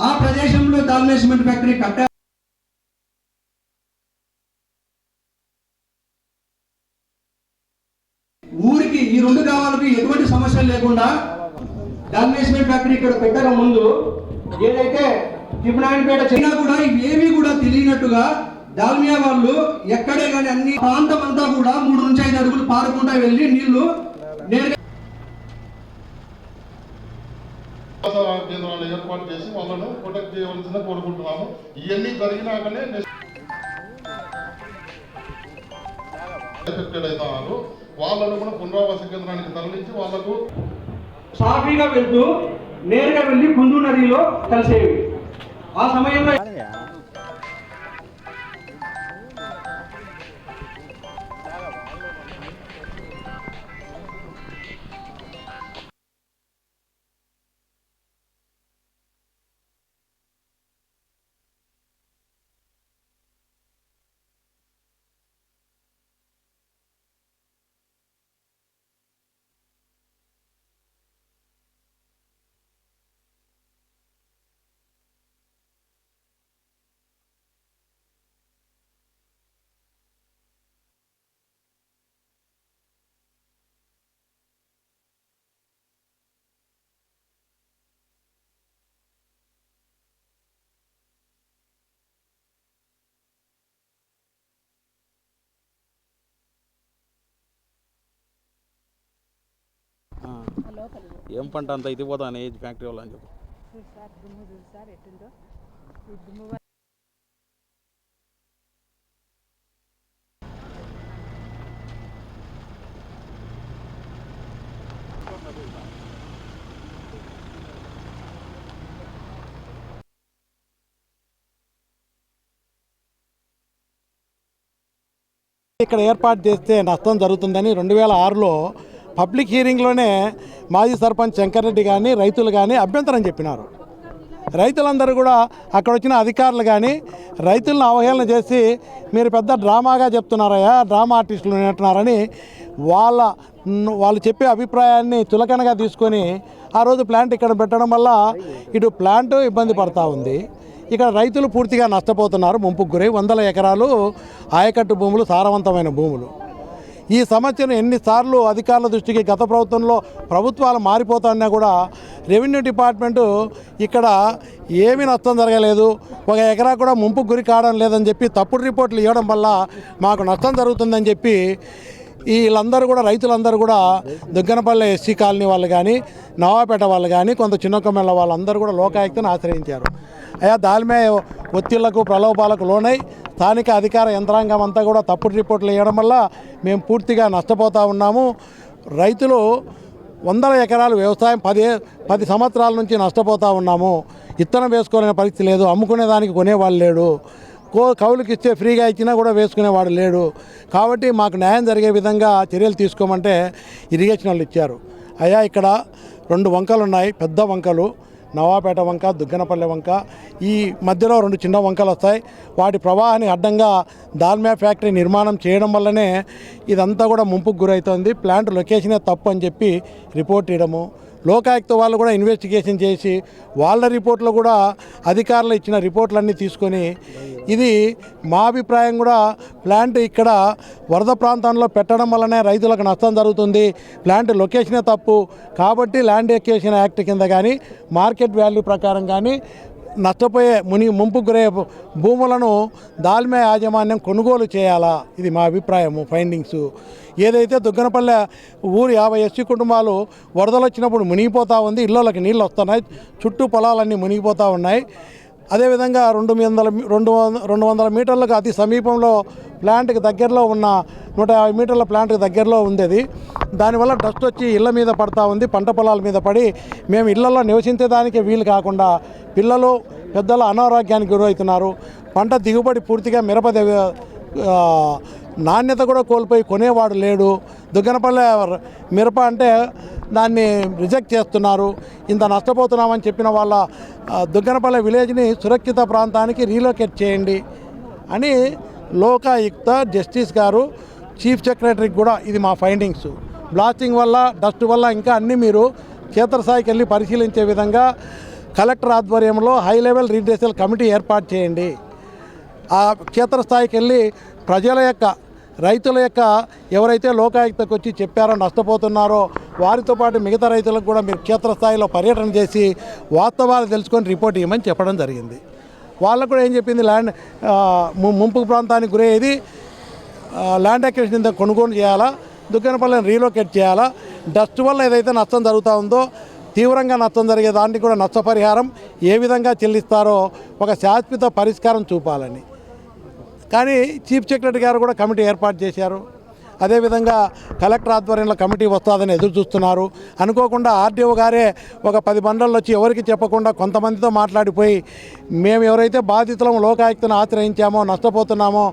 ఆ ప్రదేశంలో Dalmia cement factory కట్టారు. ఊరికి ఈ రెండు గ్రామాలకు ఎటువంటి సమస్యలు లేకుండా దాల్మియా సిమెంట్ ఫ్యాక్టరీ ఇక్కడ పెట్టక ముందు ఏదైతే తిరుమనాయనపేట చైనా కూడా ఇవేమీ కూడా తెలియనట్టుగా దాల్మియా వాళ్ళు ఎక్కడే కానీ అన్ని ప్రాంతం అంతా కూడా 3 నుంచి 5 అడుగులు పారుకుంటా వెళ్ళి నీళ్లు నేరుగా కేంద్రాలు ఏర్పాటు చేసి వాళ్ళను ప్రొటెక్ట్ చేయవలసిందిగా కోరుకుంటున్నాము. ఇవన్నీ జరిగినాకనే ఎఫెక్టెడ్ అవుతున్నారు. వాళ్ళను కూడా పునరావాస కేంద్రానికి తరలించి వాళ్ళకు సాఫీగా వెళ్తూ నేరుగా వెళ్ళి కుందు నదిలో కలిసేవి. ఆ సమయంలో ఏం పంట అంత ఇది పోతానే ఫ్యాక్టరీ వాళ్ళు అని చెప్పు. ఇక్కడ ఏర్పాటు చేస్తే నష్టం జరుగుతుందని 2006లో పబ్లిక్ హీరింగ్లోనే మాజీ సర్పంచ్ శంకర్రెడ్డి కానీ రైతులు కానీ అభ్యంతరం చెప్పినారు. రైతులందరూ కూడా అక్కడ వచ్చిన అధికారులు కానీ రైతులను అవహేళన చేసి మీరు పెద్ద డ్రామాగా చెప్తున్నారయ్యా, డ్రామా ఆర్టిస్టులు అంటున్నారని వాళ్ళు చెప్పే అభిప్రాయాన్ని చులకనగా తీసుకొని ఆ రోజు ప్లాంట్ ఇక్కడ పెట్టడం వల్ల ఇటు ప్లాంట్ ఇబ్బంది పడతా ఉంది. ఇక్కడ రైతులు పూర్తిగా నష్టపోతున్నారు. ముంపుకు గురై 100 ఎకరాలు ఆయకట్టు భూములు, సారవంతమైన భూములు. ఈ సమస్యను ఎన్నిసార్లు అధికారుల దృష్టికి గత ప్రభుత్వాలు మారిపోతున్నా కూడా రెవెన్యూ డిపార్ట్మెంటు ఇక్కడ ఏమీ నష్టం జరగలేదు, 1 ఎకరా కూడా ముంపుకు గురి కావడం లేదని చెప్పి తప్పుడు రిపోర్ట్లు ఇవ్వడం వల్ల మాకు నష్టం జరుగుతుందని చెప్పి వీళ్ళందరూ కూడా రైతులందరూ కూడా దుగ్గనపల్లె ఎస్సీ కాలనీ వాళ్ళు కానీ నవాపేట వాళ్ళు కానీ కొంత చిన్నకొమ్మెళ్ళ వాళ్ళందరూ కూడా లోకాయుక్తను ఆశ్రయించారు. అయ్యా దాల్మియా ఒత్తిళ్లకు ప్రలోభాలకు లోనై స్థానిక అధికార యంత్రాంగం అంతా కూడా తప్పుడు రిపోర్ట్లు ఇవ్వడం వల్ల మేము పూర్తిగా నష్టపోతూ ఉన్నాము. రైతులు 100 ఎకరాలు వ్యవసాయం 10 సంవత్సరాల నుంచి నష్టపోతూ ఉన్నాము. ఇత్తనం వేసుకోలేని పరిస్థితి లేదు, అమ్ముకునేదానికి కొనేవాళ్ళు లేడు, కౌలుకి ఇస్తే ఫ్రీగా ఇచ్చినా కూడా వేసుకునేవాడు లేడు. కాబట్టి మాకు న్యాయం జరిగే విధంగా చర్యలు తీసుకోమంటే ఇరిగేషన్ వాళ్ళు ఇచ్చారు. అయ్యా ఇక్కడ 2 వంకలు ఉన్నాయి, పెద్ద వంకలు, నవాపేట వంక, దుగ్గనపల్లె వంక. ఈ మధ్యలో 2 చిన్న వంకలు వస్తాయి. వాటి ప్రవాహాన్ని అడ్డంగా దాల్మియా ఫ్యాక్టరీ నిర్మాణం చేయడం వల్లనే ఇదంతా కూడా ముంపుకు గురవుతుంది. ప్లాంట్ లొకేషనే తప్పు అని చెప్పి రిపోర్ట్ ఇవ్వడము, లోకాయుక్త వాళ్ళు కూడా ఇన్వెస్టిగేషన్ చేసి వాళ్ళ రిపోర్ట్లు కూడా అధికారులు ఇచ్చిన రిపోర్ట్లన్నీ తీసుకొని ఇది మా అభిప్రాయం కూడా ప్లాంట్ ఇక్కడ వరద ప్రాంతంలో పెట్టడం వల్లనే రైతులకు నష్టం జరుగుతుంది, ప్లాంట్ లొకేషనే తప్పు కాబట్టి ల్యాండ్ ఎక్వేషన్ యాక్ట్ కింద కానీ మార్కెట్ వాల్యూ ప్రకారం కానీ నష్టపోయే ముంపు గురే భూములను దాల్మియా యాజమాన్యం కొనుగోలు చేయాలా, ఇది మా అభిప్రాయము. ఫైండింగ్స్ ఏదైతే దుగ్గనపల్లె ఊరు 50 ఎస్సీ కుటుంబాలు వరదలు వచ్చినప్పుడు మునిగిపోతూ ఉంది, ఇళ్ళకి నీళ్ళు వస్తున్నాయి, చుట్టూ పొలాలన్నీ మునిగిపోతూ ఉన్నాయి. అదేవిధంగా 200 మీటర్లకు అతి సమీపంలో ప్లాంట్కి దగ్గరలో ఉన్న 150 మీటర్ల ప్లాంట్కి దగ్గరలో ఉంది. దానివల్ల డస్ట్ వచ్చి ఇళ్ళ మీద పడతా ఉంది, పంట పొలాల మీద పడి మేము ఇళ్లలో నివసించేదానికి వీలు కాకుండా పిల్లలు పెద్దలు అనారోగ్యానికి గురవుతున్నారు. పంట దిగుబడి పూర్తిగా నాణ్యత కూడా కోల్పోయి కొనేవాడు లేడు. దుగ్గనపల్లె మిరప అంటే దాన్ని రిజెక్ట్ చేస్తున్నారు. ఇంత నష్టపోతున్నామని చెప్పిన వాళ్ళ దుగ్గనపల్లె విలేజ్ని సురక్షిత ప్రాంతానికి రీలొకేట్ చేయండి అని లోకాయుక్త జస్టిస్ గారు చీఫ్ సెక్రటరీకి కూడా ఇది మా ఫైండింగ్స్. బ్లాస్టింగ్ వల్ల డస్ట్ వల్ల ఇంకా అన్నీ మీరు క్షేత్రస్థాయికి వెళ్ళి పరిశీలించే విధంగా కలెక్టర్ ఆధ్వర్యంలో హై లెవెల్ రీడ్రెసల్ కమిటీ ఏర్పాటు చేయండి. ఆ క్షేత్రస్థాయికి వెళ్ళి ప్రజల యొక్క రైతుల యొక్క ఎవరైతే లోకాయుక్తకు వచ్చి చెప్పారో నష్టపోతున్నారో వారితో పాటు మిగతా రైతులకు కూడా మీరు క్షేత్రస్థాయిలో పర్యటన చేసి వాస్తవాలు తెలుసుకొని రిపోర్ట్ ఇవ్వమని చెప్పడం జరిగింది. వాళ్ళకు కూడా ఏం చెప్పింది, ల్యాండ్ ముంపు ప్రాంతానికి గురయ్యేది ల్యాండ్ అక్విజిషన్ కింద కొనుగోలు చేయాలా, దుకాణపల్లిని రీలొకేట్ చేయాలా, డస్ట్ వల్ల ఏదైతే నష్టం జరుగుతూ ఉందో తీవ్రంగా నష్టం జరిగే దానికి కూడా నష్టపరిహారం ఏ విధంగా చెల్లిస్తారో ఒక శాశ్వత పరిష్కారం చూపాలని. కానీ చీఫ్ సెక్రటరీ గారు కూడా కమిటీ ఏర్పాటు చేశారు. అదేవిధంగా కలెక్టర్ ఆధ్వర్యంలో కమిటీ వస్తుందని ఎదురు చూస్తున్నారు. అనుకోకుండా ఆర్డీఓ గారే ఒక 10 బండల్లో వచ్చి ఎవరికి చెప్పకుండా కొంతమందితో మాట్లాడిపోయి మేము ఎవరైతే బాధితులను లోకాయుక్తను ఆశ్రయించామో నష్టపోతున్నామో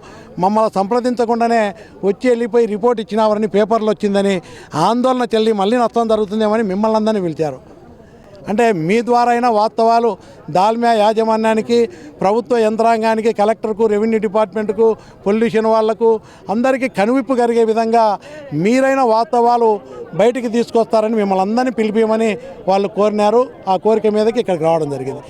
మమ్మల్ని సంప్రదించకుండానే వచ్చి వెళ్ళిపోయి రిపోర్ట్ ఇచ్చినారని పేపర్లు వచ్చిందని ఆందోళన చెల్లి మళ్ళీ నష్టం జరుగుతుందేమని మిమ్మల్ని అందరినీ పిలిచారు. అంటే మీ ద్వారా అయినా వాస్తవాలు దాల్మియా యాజమాన్యానికి, ప్రభుత్వ యంత్రాంగానికి, కలెక్టర్కు, రెవెన్యూ డిపార్ట్మెంట్కు, పొల్యూషన్ వాళ్లకు అందరికీ కనువిప్పు కలిగే విధంగా మీరైన వాస్తవాలు బయటికి తీసుకొస్తారని మిమ్మల్ని అందరినీ పిలిపిమని వాళ్ళు కోరినారు. ఆ కోరిక మీదకి ఇక్కడికి రావడం జరిగింది.